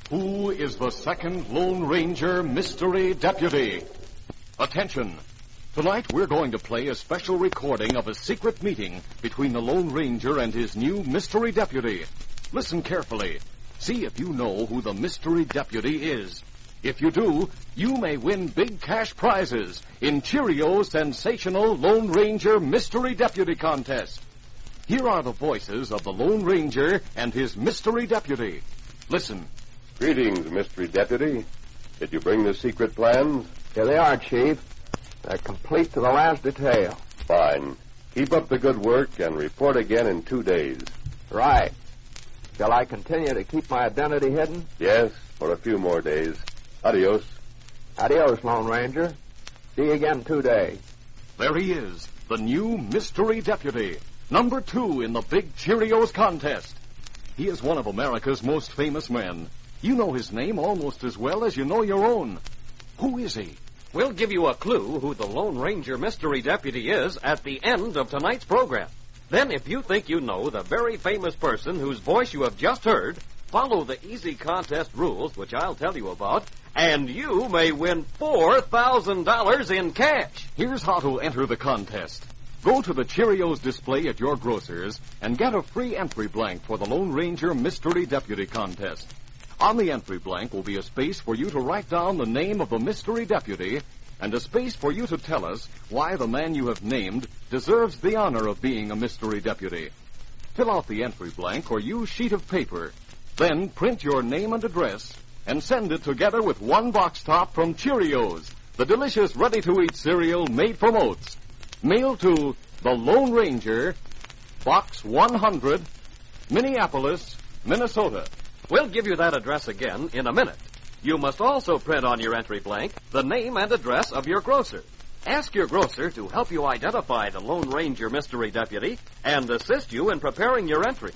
Who is the second Lone Ranger mystery deputy? Attention! Tonight we're going to play a special recording of a secret meeting between the Lone Ranger and his new mystery deputy. Listen carefully. See if you know who the mystery deputy is. If you do, you may win big cash prizes in Cheerios' sensational Lone Ranger Mystery Deputy Contest. Here are the voices of the Lone Ranger and his mystery deputy. Listen. Greetings, Mystery Deputy. Did you bring the secret plans? Here they are, Chief. They're complete to the last detail. Fine. Keep up the good work and report again in 2 days. Right. Shall I continue to keep my identity hidden? Yes, for a few more days. Adios. Adios, Lone Ranger. See you again in 2 days. There he is, the new mystery deputy, number 2 in the big Cheerios contest. He is one of America's most famous men. You know his name almost as well as you know your own. Who is he? We'll give you a clue who the Lone Ranger Mystery Deputy is at the end of tonight's program. Then, if you think you know the very famous person whose voice you have just heard, follow the easy contest rules, which I'll tell you about, and you may win $4,000 in cash. Here's how to enter the contest. Go to the Cheerios display at your grocer's and get a free entry blank for the Lone Ranger Mystery Deputy Contest. On the entry blank will be a space for you to write down the name of the mystery deputy and a space for you to tell us why the man you have named deserves the honor of being a mystery deputy. Fill out the entry blank or use sheet of paper. Then print your name and address and send it together with one box top from Cheerios, the delicious ready-to-eat cereal made from oats. Mail to the Lone Ranger, Box 100, Minneapolis, Minnesota. We'll give you that address again in a minute. You must also print on your entry blank the name and address of your grocer. Ask your grocer to help you identify the Lone Ranger Mystery Deputy and assist you in preparing your entry.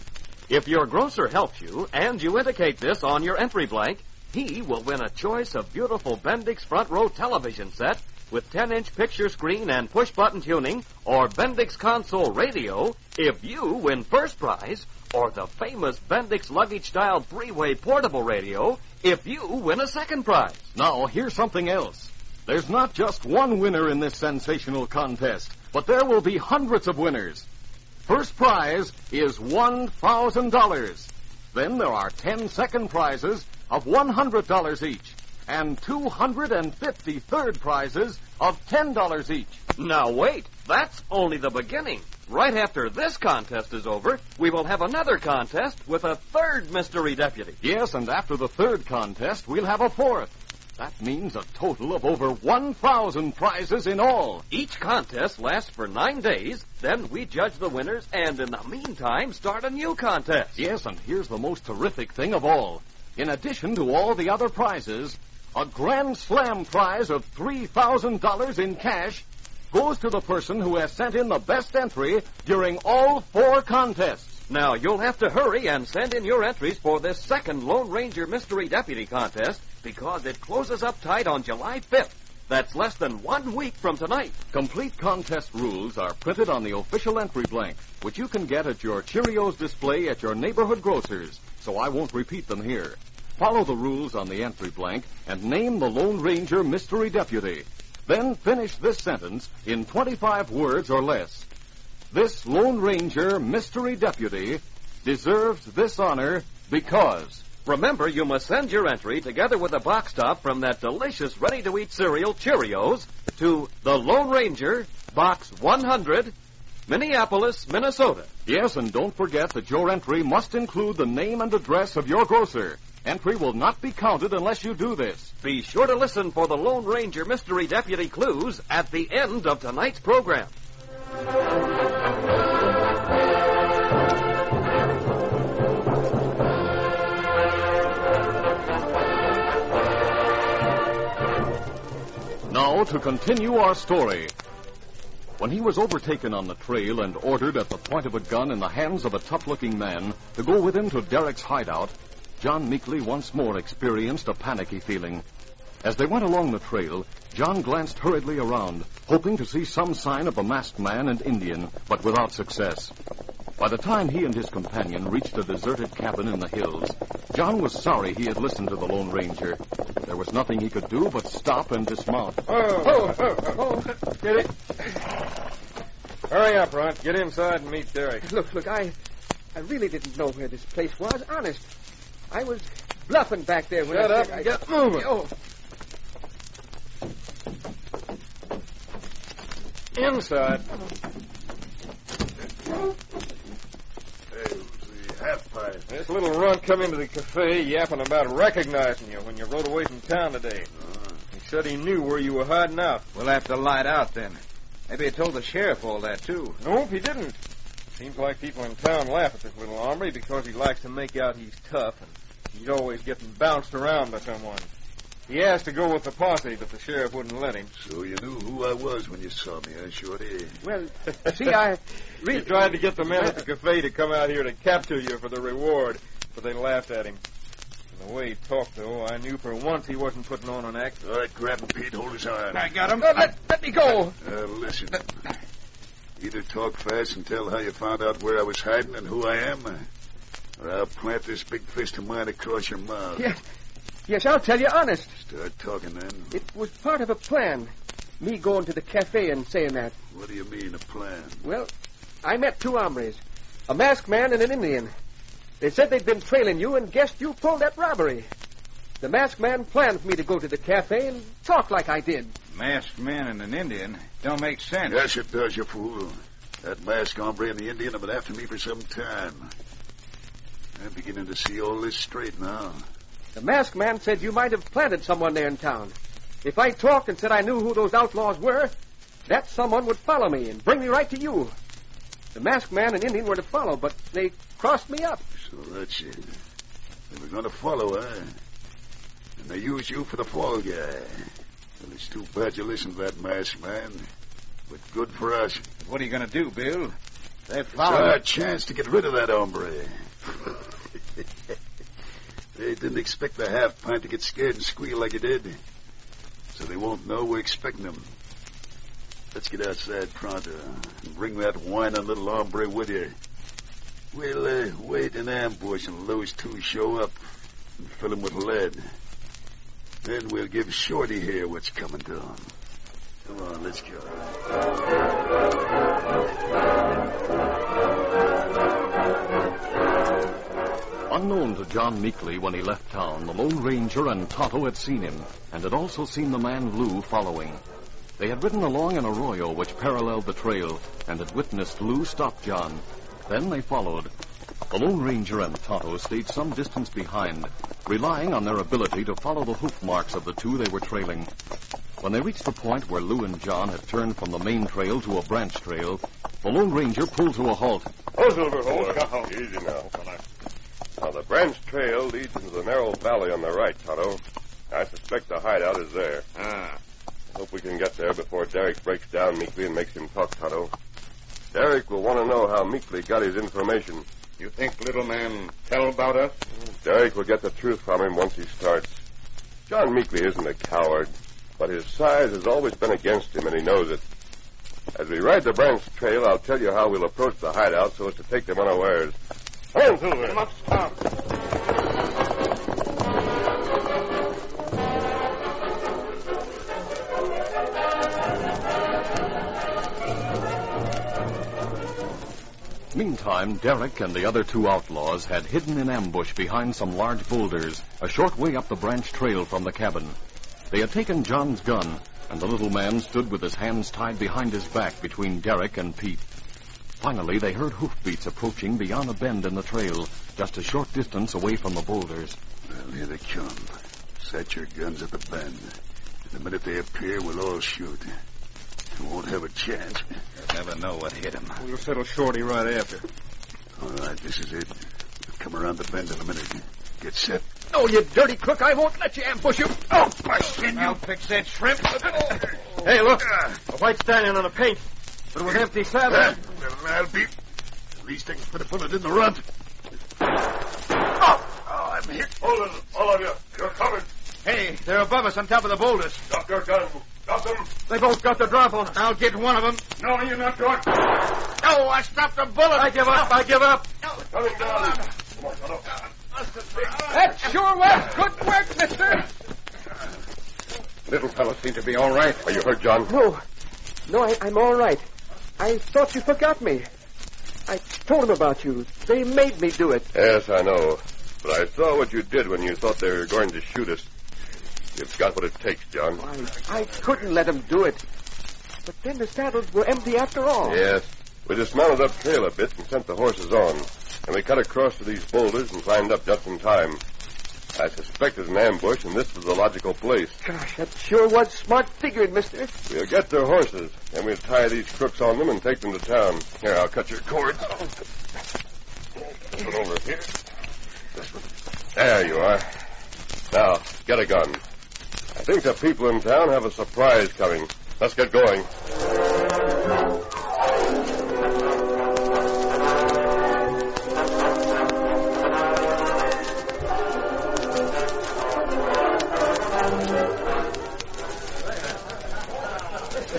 If your grocer helps you and you indicate this on your entry blank, he will win a choice of beautiful Bendix front row television set with 10-inch picture screen and push-button tuning, or Bendix console radio if you win first prize, or the famous Bendix luggage-style 3-way portable radio if you win a second prize. Now, here's something else. There's not just one winner in this sensational contest, but there will be hundreds of winners. First prize is $1,000. Then there are 10 second prizes of $100 each, and 250 third prizes of $10 each. Now wait, that's only the beginning. Right after this contest is over, we will have another contest with a third mystery deputy. Yes, and after the third contest, we'll have a fourth. That means a total of over 1,000 prizes in all. Each contest lasts for 9 days, then we judge the winners, and in the meantime, start a new contest. Yes, and here's the most terrific thing of all. In addition to all the other prizes, a Grand Slam prize of $3,000 in cash goes to the person who has sent in the best entry during all 4 contests. Now, you'll have to hurry and send in your entries for this second Lone Ranger Mystery Deputy Contest because it closes up tight on July 5th. That's less than 1 week from tonight. Complete contest rules are printed on the official entry blank, which you can get at your Cheerios display at your neighborhood grocer's, so I won't repeat them here. Follow the rules on the entry blank and name the Lone Ranger Mystery Deputy. Then finish this sentence in 25 words or less. This Lone Ranger Mystery Deputy deserves this honor because... Remember, you must send your entry together with a box top from that delicious ready-to-eat cereal, Cheerios, to the Lone Ranger, Box 100, Minneapolis, Minnesota. Yes, and don't forget that your entry must include the name and address of your grocer. Entry will not be counted unless you do this. Be sure to listen for the Lone Ranger Mystery Deputy clues at the end of tonight's program. Now to continue our story. When he was overtaken on the trail and ordered at the point of a gun in the hands of a tough-looking man to go with him to Derek's hideout, John Meekley once more experienced a panicky feeling. As they went along the trail, John glanced hurriedly around, hoping to see some sign of a masked man and Indian, but without success. By the time he and his companion reached a deserted cabin in the hills, John was sorry he had listened to the Lone Ranger. There was nothing he could do but stop and dismount. Oh, get it. Hurry up, Runt. Get inside and meet Derek. Look, I really didn't know where this place was, honest. I was bluffing back there when Shut up and get moving. Oh. Inside. This little runt come into the cafe yapping about recognizing you when you rode away from town today. He said he knew where you were hiding out. We'll have to light out then. Maybe he told the sheriff all that, too. Nope, he didn't. Seems like people in town laugh at this little hombre because he likes to make out he's tough, and he's always getting bounced around by someone. He asked to go with the posse, but the sheriff wouldn't let him. So you knew who I was when you saw me, huh, Shorty? Well, see, I really... He tried to get the men at the cafe to come out here to capture you for the reward, but they laughed at him. And the way he talked, though, I knew for once he wasn't putting on an act. All right, grab him, Pete. Hold his arm. I got him. Let me go. Listen. Either talk fast and tell how you found out where I was hiding and who I am, or I'll plant this big fist of mine across your mouth. Yeah. Yes, I'll tell you honest. Start talking, then. It was part of a plan. Me going to the cafe and saying that. What do you mean, a plan? Well, I met two hombres. A masked man and an Indian. They said they'd been trailing you and guessed you pulled that robbery. The masked man planned for me to go to the cafe and talk like I did. Masked man and an Indian? Don't make sense. Yes, it does, you fool. That masked hombre and the Indian have been after me for some time. I'm beginning to see all this straight now. The masked man said you might have planted someone there in town. If I talked and said I knew who those outlaws were, that someone would follow me and bring me right to you. The masked man and Indian were to follow, but they crossed me up. So that's it. They were going to follow, huh? And they used you for the fall guy. Well, it's too bad you listened to that masked man. But good for us. What are you going to do, Bill? They It's followed our chance to get rid of that hombre. They didn't expect the half-pint to get scared and squeal like he did. So they won't know we're expecting them. Let's get outside pronto and bring that whining little hombre with you. We'll wait in ambush until those two show up and fill him with lead. Then we'll give Shorty here what's coming to him. Come on, let's go. Unknown to John Meekley when he left town, the Lone Ranger and Tonto had seen him, and had also seen the man Lou following. They had ridden along an arroyo which paralleled the trail, and had witnessed Lou stop John. Then they followed. The Lone Ranger and Tonto stayed some distance behind, relying on their ability to follow the hoof marks of the two they were trailing. When they reached the point where Lou and John had turned from the main trail to a branch trail, the Lone Ranger pulled to a halt. Oh, Silver, hold. Easy now. Now, the branch trail leads into the narrow valley on the right, Tonto. I suspect the hideout is there. I hope we can get there before Derek breaks down Meekley and makes him talk, Tonto. Derek will want to know how Meekley got his information. You think little man tell about us? Derek will get the truth from him once he starts. John Meekley isn't a coward, but his size has always been against him, and he knows it. As we ride the branch trail, I'll tell you how we'll approach the hideout so as to take them unawares. Come on, Silver. Come up, stop. Meantime, Derek and the other two outlaws had hidden in ambush behind some large boulders a short way up the branch trail from the cabin. They had taken John's gun, and the little man stood with his hands tied behind his back between Derek and Pete. Finally, they heard hoofbeats approaching beyond a bend in the trail, just a short distance away from the boulders. Well, here they come. Set your guns at the bend. The minute they appear, we'll all shoot. You won't have a chance. You'll never know what hit him. We'll settle Shorty right after. All right, this is it. We'll come around the bend in a minute. Get set. No, you dirty crook. I won't let you ambush you. Oh, bust in, I'll fix that shrimp. Hey, look. A white stallion on a paint. But with empty saddle. Well, I'll be... At least I can put a bullet in the runt. Oh, I'm hit. Hold it, all of you. You're coming. Hey, they're above us on top of the boulders. Drop your gun. Drop them. They both got the drop on us. I'll get one of them. No, you're not going. Oh, Ow, I stopped a bullet. I give up. Coming down. Come on, Tonto. That sure was good work, mister. Little fellow seems to be all right. Are you hurt, John? No, I'm all right. I thought you forgot me. I told them about you. They made me do it. Yes, I know. But I saw what you did when you thought they were going to shoot us. You've got what it takes, John. I couldn't let them do it. But then the saddles were empty after all. Yes. We dismounted up trail a bit and sent the horses on. And we cut across to these boulders and climbed up just in time. I suspected an ambush, and this was the logical place. Gosh, that sure was smart figuring, mister. We'll get their horses, and we'll tie these crooks on them and take them to town. Here, I'll cut your cord. This one over here. This one. There you are. Now, get a gun. I think the people in town have a surprise coming. Let's get going.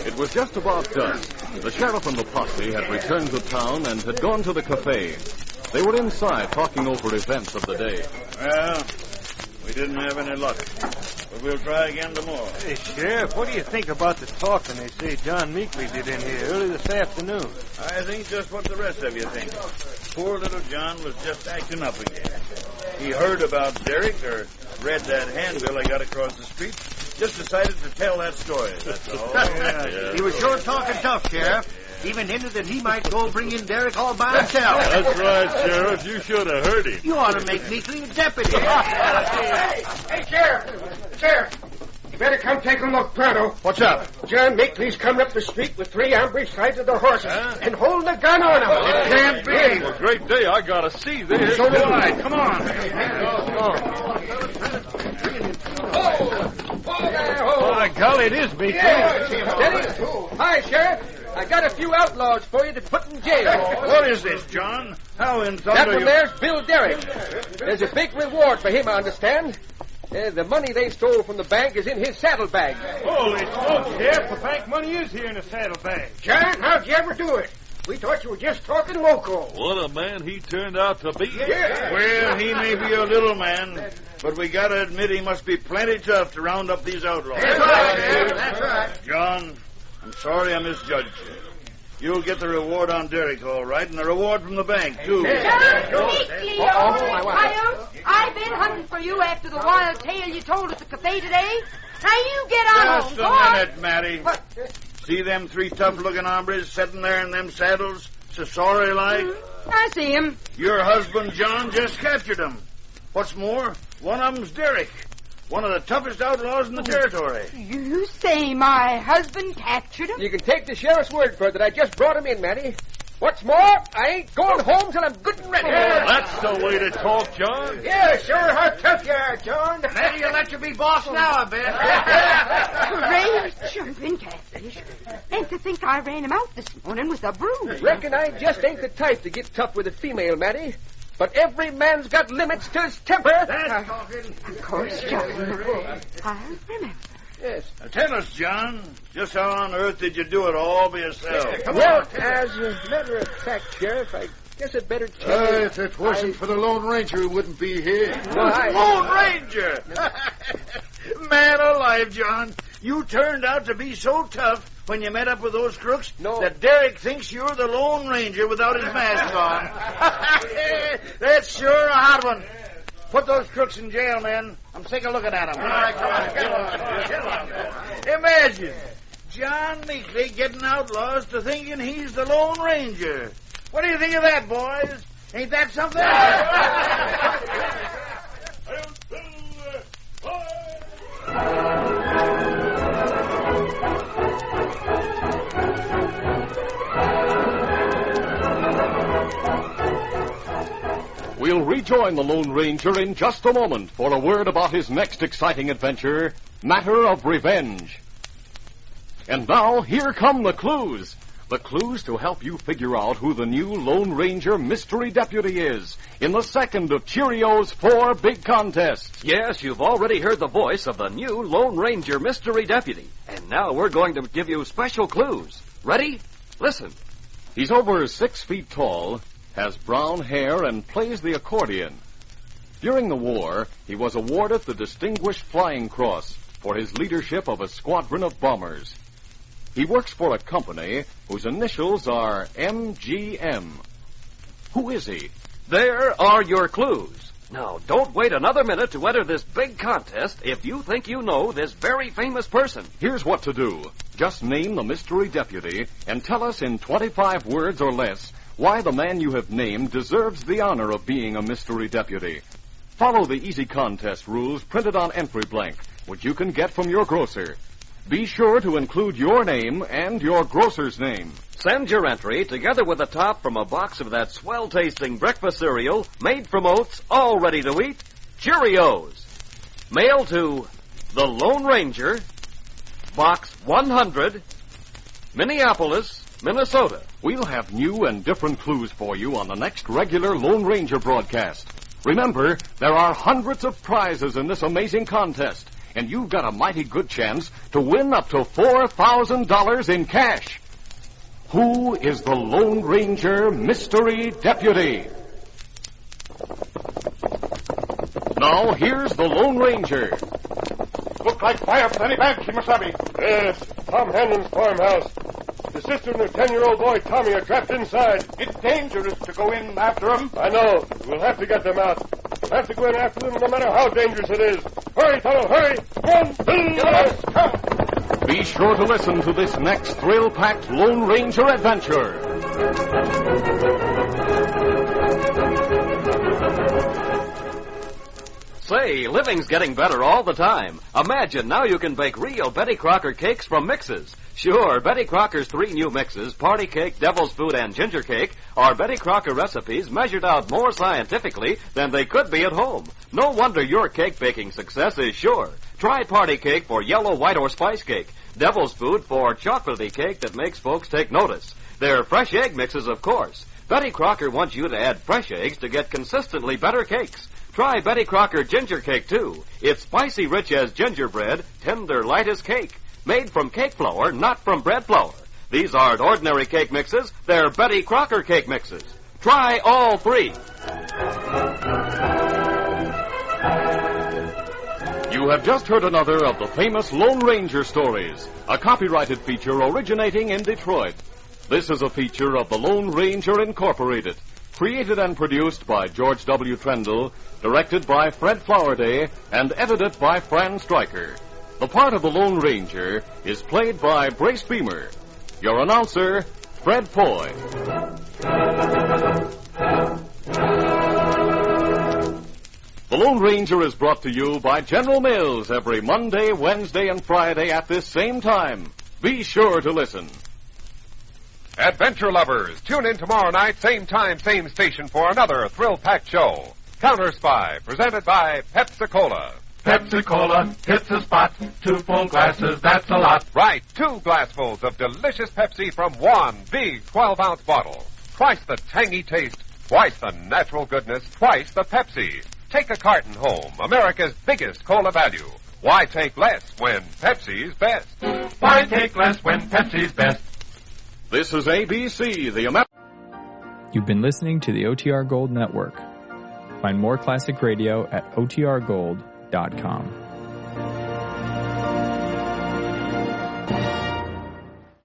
It was just about dusk. The sheriff and the posse had returned to town and had gone to the cafe. They were inside talking over events of the day. Well, we didn't have any luck, but we'll try again tomorrow. Hey, Sheriff, what do you think about the talking they say John Meekley did in here early this afternoon? I think just what the rest of you think. Poor little John was just acting up again. He heard about Derek or read that handbill I got across the street. Just decided to tell that story, that's all. He was sure talking tough, Sheriff. Even hinted that he might go bring in Derek all by himself. That's right, Sheriff. You should have heard him. You ought to make Meekley a deputy. Hey, Sheriff! You better come take a look, pronto. What's up? John Meekley's coming up the street with 3 hombres tied to their horses and holding a gun on them. It can't be. Well, great day. I gotta see this. So do I. Come on. By golly, it is Meekley. Steady. Hi, Sheriff. I got a few outlaws for you to put in jail. What is this, John? How in That thunder one you... there's Bill Derrick. There's a big reward for him, I understand. The money they stole from the bank is in his saddlebag. Holy smoke, Sheriff. The bank money is here in a saddlebag. John, how'd you ever do it? We thought you were just talking local. What a man he turned out to be. Well, he may be a little man, but we gotta admit he must be plenty tough to round up these outlaws. That's right, Sheriff. That's right. John, I'm sorry I misjudged you. You'll get the reward on Derek, all right, and the reward from the bank, too. Meekley, I've been hunting for you after the wild tale you told at the cafe today. Now you get on Just home. a minute, Matty. See them 3 tough-looking hombres sitting there in them saddles, so sorry-like? I see him. Your husband, John, just captured them. What's more, one of them's Derek, one of the toughest outlaws in the territory. You say my husband captured him? You can take the sheriff's word for it that I just brought him in, Matty. What's more, I ain't going home till I'm good and ready. That's the way to talk, John. Yeah, sure. How tough you are, John. Maybe you'll let you be boss now a bit. Great jumping catfish. And to think I ran him out this morning with a broom. Reckon I just ain't the type to get tough with a female, Matty. But every man's got limits to his temper. That's talking. Of course, John. I remember. Yes. Now, tell us, John, just how on earth did you do it all by yourself? Well, as a matter of fact, Sheriff, I guess I'd better tell you. If it wasn't for the Lone Ranger, we wouldn't be here. Lone Ranger! Man alive, John. You turned out to be so tough when you met up with those crooks that Derek thinks you're the Lone Ranger without his mask on. That's sure a hot one. Put those crooks in jail, man. I'm sick of looking at them. Imagine John Meekley getting outlaws to thinking he's the Lone Ranger. What do you think of that, boys? Ain't that something? We'll rejoin the Lone Ranger in just a moment for a word about his next exciting adventure, Matter of Revenge. And now, here come the clues. The clues to help you figure out who the new Lone Ranger mystery deputy is in the second of Cheerios' 4 big contests. Yes, you've already heard the voice of the new Lone Ranger mystery deputy. And now we're going to give you special clues. Ready? Listen. He's over 6 feet tall, has brown hair, and plays the accordion. During the war, he was awarded the Distinguished Flying Cross for his leadership of a squadron of bombers. He works for a company whose initials are MGM. Who is he? There are your clues. Now, don't wait another minute to enter this big contest if you think you know this very famous person. Here's what to do. Just name the mystery deputy and tell us in 25 words or less why the man you have named deserves the honor of being a mystery deputy. Follow the easy contest rules printed on entry blank, which you can get from your grocer. Be sure to include your name and your grocer's name. Send your entry together with a top from a box of that swell-tasting breakfast cereal made from oats, all ready to eat, Cheerios. Mail to The Lone Ranger, Box 100, Minneapolis, Minnesota. We'll have new and different clues for you on the next regular Lone Ranger broadcast. Remember, there are hundreds of prizes in this amazing contest, and you've got a mighty good chance to win up to $4,000 in cash. Who is the Lone Ranger Mystery Deputy? Now, here's the Lone Ranger. Look like fire from any bank, Kimasabi. Yes, Tom Hanlon's farmhouse. The sister and her 10-year-old boy, Tommy, are trapped inside. It's dangerous to go in after them. I know. We'll have to get them out. We'll have to go in after them no matter how dangerous it is. Hurry, Tonto, hurry! Come! Be sure to listen to this next thrill-packed Lone Ranger adventure. Say, living's getting better all the time. Imagine now you can bake real Betty Crocker cakes from mixes. Sure, Betty Crocker's 3 new mixes, Party Cake, Devil's Food, and Ginger Cake, are Betty Crocker recipes measured out more scientifically than they could be at home. No wonder your cake baking success is sure. Try Party Cake for yellow, white, or spice cake. Devil's Food for chocolatey cake that makes folks take notice. They're fresh egg mixes, of course. Betty Crocker wants you to add fresh eggs to get consistently better cakes. Try Betty Crocker Ginger Cake, too. It's spicy rich as gingerbread, tender light as cake. Made from cake flour, not from bread flour. These aren't ordinary cake mixes. They're Betty Crocker cake mixes. Try all 3. You have just heard another of the famous Lone Ranger stories, a copyrighted feature originating in Detroit. This is a feature of the Lone Ranger Incorporated, created and produced by George W. Trendle, directed by Fred Flowerday, and edited by Fran Stryker. The part of the Lone Ranger is played by Brace Beamer. Your announcer, Fred Foy. The Lone Ranger is brought to you by General Mills every Monday, Wednesday, and Friday at this same time. Be sure to listen. Adventure lovers, tune in tomorrow night, same time, same station for another thrill-packed show. Counter Spy, presented by Pepsi-Cola. Pepsi-Cola hits the spot. 2 full glasses, that's a lot. Right, 2 glassfuls of delicious Pepsi from one big 12-ounce bottle. Twice the tangy taste, twice the natural goodness, twice the Pepsi. Take a carton home, America's biggest cola value. Why take less when Pepsi's best? Why take less when Pepsi's best? This is ABC, the American... You've been listening to the OTR Gold Network. Find more classic radio at otrgold.com.